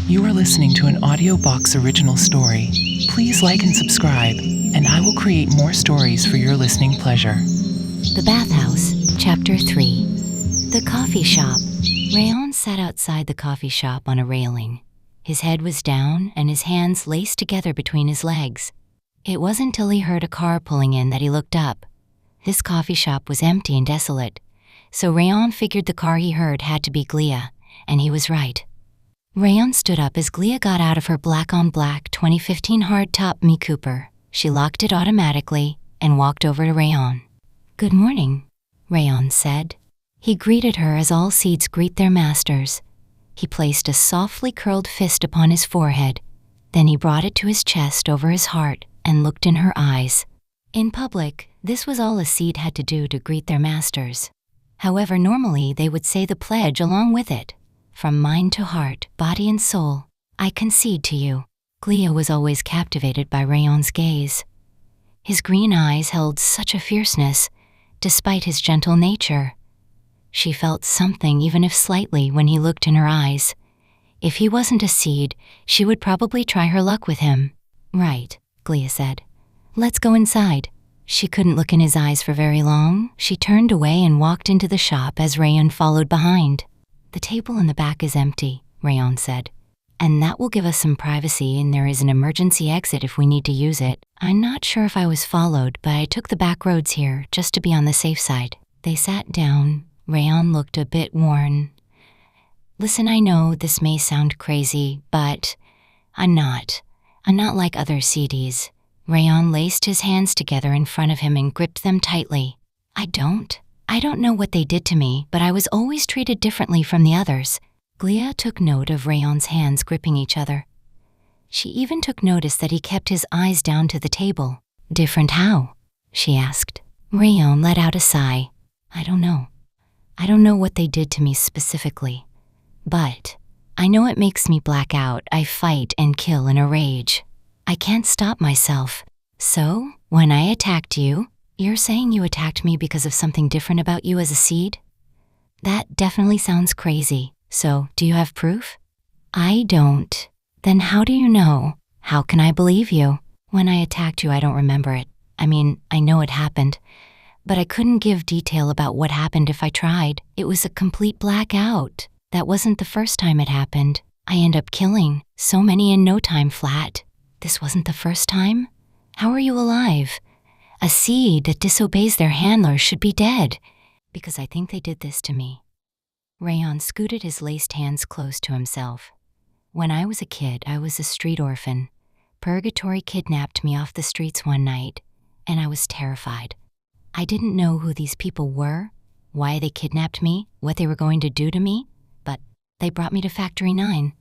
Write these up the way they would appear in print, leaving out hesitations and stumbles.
You are listening to an Audio Box original story. Please like and subscribe, and I will create more stories for your listening pleasure. The Bathhouse Chapter 3. The Coffee Shop. Rayon sat outside the coffee shop on a railing. His head was down and his hands laced together between his legs. It wasn't till he heard a car pulling in that he looked up. This coffee shop was empty and desolate, so Rayon figured the car he heard had to be Glia, and he was right. Rayon stood up as Glia got out of her black-on-black 2015 hardtop Mini Cooper. She locked it automatically and walked over to Rayon. "Good morning," Rayon said. He greeted her as all seeds greet their masters. He placed a softly curled fist upon his forehead. Then he brought it to his chest over his heart and looked in her eyes. In public, this was all a seed had to do to greet their masters. However, normally they would say the pledge along with it. From mind to heart, body and soul, I concede to you. Glia was always captivated by Rayon's gaze. His green eyes held such a fierceness, despite his gentle nature. She felt something, even if slightly, when he looked in her eyes. If he wasn't a seed, she would probably try her luck with him. "Right," Glia said. "Let's go inside." She couldn't look in his eyes for very long. She turned away and walked into the shop as Rayon followed behind. "The table in the back is empty," Rayon said, "and that will give us some privacy, and there is an emergency exit if we need to use it. I'm not sure if I was followed, but I took the back roads here just to be on the safe side." They sat down. Rayon looked a bit worn. "Listen, I know this may sound crazy, but I'm not like other CDs." Rayon laced his hands together in front of him and gripped them tightly. I don't know what they did to me, but I was always treated differently from the others." Glia took note of Rayon's hands gripping each other. She even took notice that he kept his eyes down to the table. "Different how?" she asked. Rayon let out a sigh. I don't know what they did to me specifically, but I know it makes me black out. I fight and kill in a rage. I can't stop myself. So, when I attacked you, you're saying you attacked me because of something different about you as a seed? That definitely sounds crazy. So, do you have proof? I don't. Then how do you know? How can I believe you? When I attacked you, I don't remember it. I mean, I know it happened, but I couldn't give detail about what happened if I tried. It was a complete blackout. That wasn't the first time it happened. I end up killing so many in no time flat. This wasn't the first time? How are you alive? A seed that disobeys their handlers should be dead, because I think they did this to me. Rayon scooted his laced hands close to himself. When I was a kid, I was a street orphan. Purgatory kidnapped me off the streets one night, and I was terrified. I didn't know who these people were, why they kidnapped me, what they were going to do to me, but they brought me to Factory 9.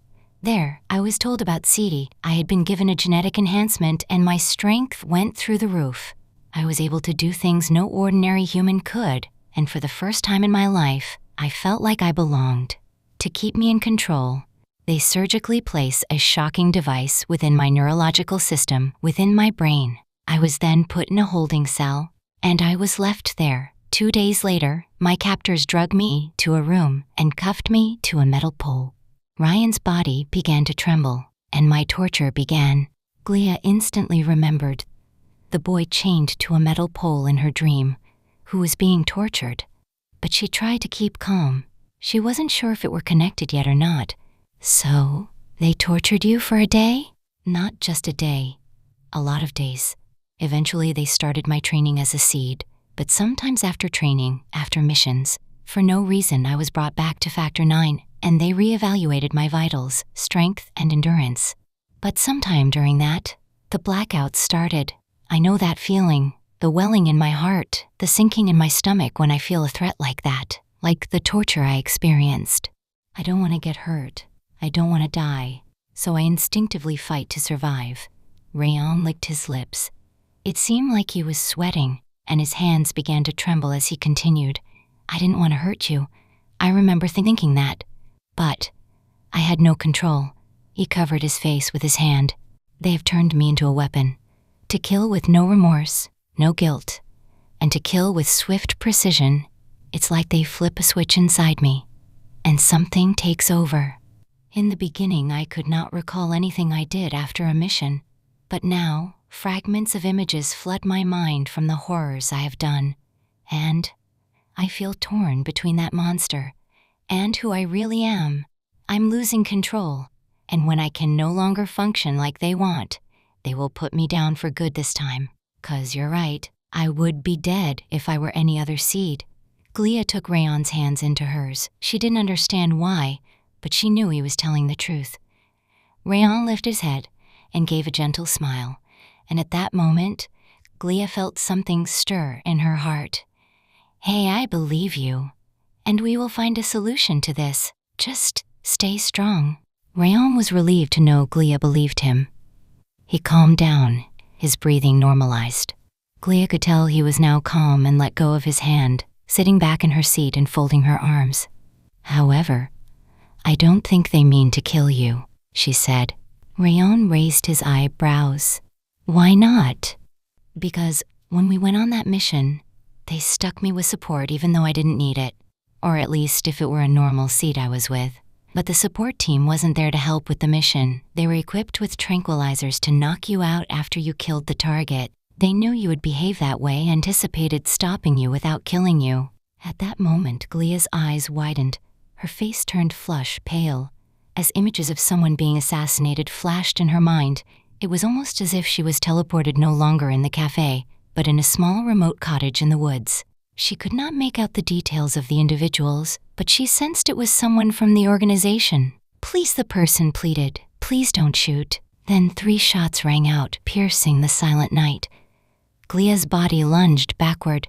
There, I was told about CD. I had been given a genetic enhancement, and my strength went through the roof. I was able to do things no ordinary human could, and for the first time in my life, I felt like I belonged. To keep me in control, they surgically place a shocking device within my neurological system, within my brain. I was then put in a holding cell, and I was left there. 2 days later, my captors dragged me to a room and cuffed me to a metal pole. Ryan's body began to tremble, and my torture began. Glia instantly remembered the boy chained to a metal pole in her dream, who was being tortured. But she tried to keep calm. She wasn't sure if it were connected yet or not. "So, they tortured you for a day?" "Not just a day. A lot of days. Eventually they started my training as a seed, but sometimes after training, after missions, for no reason I was brought back to Factor 9, and they reevaluated my vitals, strength, and endurance. But sometime during that, the blackout started. I know that feeling, the welling in my heart, the sinking in my stomach when I feel a threat like that, like the torture I experienced. I don't want to get hurt. I don't want to die, so I instinctively fight to survive." Rayon licked his lips. It seemed like he was sweating, and his hands began to tremble as he continued. "I didn't want to hurt you. I remember thinking that. But I had no control." He covered his face with his hand. "They have turned me into a weapon. To kill with no remorse, no guilt, and to kill with swift precision. It's like they flip a switch inside me, and something takes over." In the beginning, I could not recall anything I did after a mission, but now fragments of images flood my mind from the horrors I have done, and I feel torn between that monster and who I really am. I'm losing control, and when I can no longer function like they want, they will put me down for good this time. 'Cause you're right, I would be dead if I were any other seed. Glia took Rayon's hands into hers. She didn't understand why, but she knew he was telling the truth. Rayon lifted his head and gave a gentle smile, and at that moment, Glia felt something stir in her heart. Hey, I believe you, and we will find a solution to this. Just stay strong. Rayon was relieved to know Glia believed him. He calmed down, his breathing normalized. Glia could tell he was now calm and let go of his hand, sitting back in her seat and folding her arms. However, I don't think they mean to kill you, she said. Rayon raised his eyebrows. Why not? Because when we went on that mission, they stuck me with support even though I didn't need it, or at least if it were a normal seat I was with. But the support team wasn't there to help with the mission. They were equipped with tranquilizers to knock you out after you killed the target. They knew you would behave that way, anticipated stopping you without killing you. At that moment, Glia's eyes widened. Her face turned flush, pale. As images of someone being assassinated flashed in her mind, it was almost as if she was teleported no longer in the cafe, but in a small remote cottage in the woods. She could not make out the details of the individuals, but she sensed it was someone from the organization. Please, the person pleaded. Please don't shoot. Then 3 shots rang out, piercing the silent night. Glia's body lunged backward.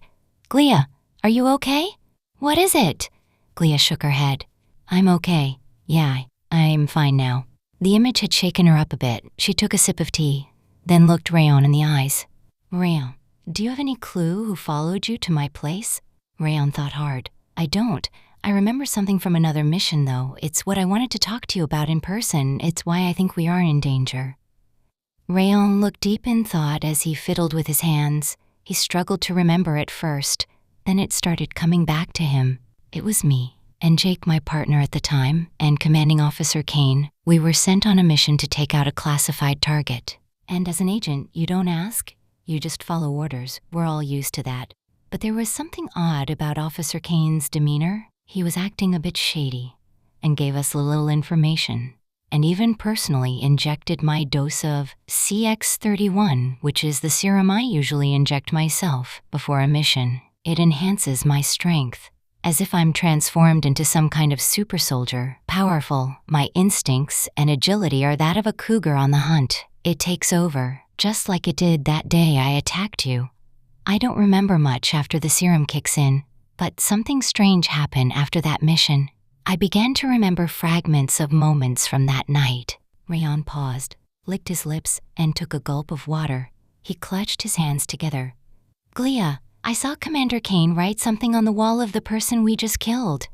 Glia, are you okay? What is it? Glia shook her head. I'm okay. Yeah, I'm fine now. The image had shaken her up a bit. She took a sip of tea, then looked Rayon in the eyes. Rayon, do you have any clue who followed you to my place? Rayon thought hard. I don't. I remember something from another mission, though. It's what I wanted to talk to you about in person. It's why I think we are in danger. Rayon looked deep in thought as he fiddled with his hands. He struggled to remember at first. Then it started coming back to him. It was me, and Jake, my partner at the time, and Commanding Officer Kane. We were sent on a mission to take out a classified target. And as an agent, you don't ask, you just follow orders. We're all used to that. But there was something odd about Officer Kane's demeanor. He was acting a bit shady, and gave us a little information, and even personally injected my dose of CX-31, which is the serum I usually inject myself before a mission. It enhances my strength, as if I'm transformed into some kind of super soldier, powerful. My instincts and agility are that of a cougar on the hunt. It takes over, just like it did that day I attacked you. I don't remember much after the serum kicks in, but something strange happened after that mission. I began to remember fragments of moments from that night. Rayon paused, licked his lips, and took a gulp of water. He clutched his hands together. Glia, I saw Commander Kane write something on the wall of the person we just killed.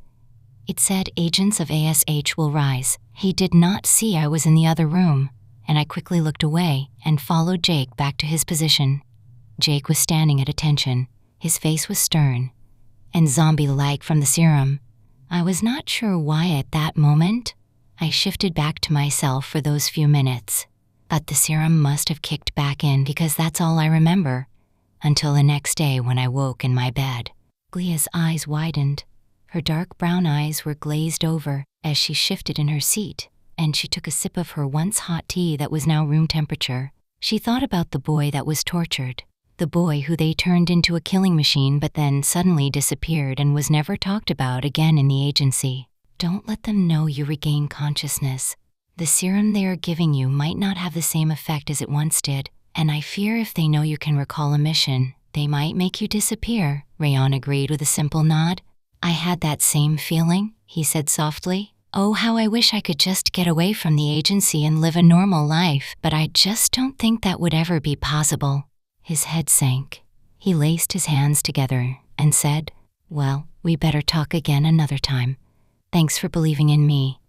It said agents of ASH will rise. He did not see I was in the other room, and I quickly looked away and followed Jake back to his position. Jake was standing at attention. His face was stern and zombie-like from the serum. I was not sure why at that moment. I shifted back to myself for those few minutes. But the serum must have kicked back in because that's all I remember, until the next day when I woke in my bed. Glia's eyes widened. Her dark brown eyes were glazed over as she shifted in her seat, and she took a sip of her once hot tea that was now room temperature. She thought about the boy that was tortured. The boy who they turned into a killing machine but then suddenly disappeared and was never talked about again in the agency. Don't let them know you regain consciousness. The serum they are giving you might not have the same effect as it once did, and I fear if they know you can recall a mission, they might make you disappear, Rayon agreed with a simple nod. I had that same feeling, he said softly. Oh, how I wish I could just get away from the agency and live a normal life, but I just don't think that would ever be possible. His head sank. He laced his hands together and said, Well, we better talk again another time. Thanks for believing in me.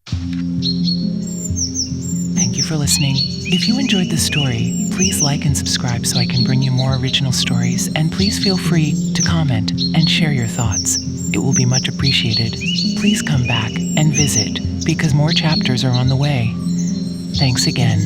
Thank you for listening. If you enjoyed this story, please like and subscribe so I can bring you more original stories, and please feel free to comment and share your thoughts. It will be much appreciated. Please come back and visit because more chapters are on the way. Thanks again.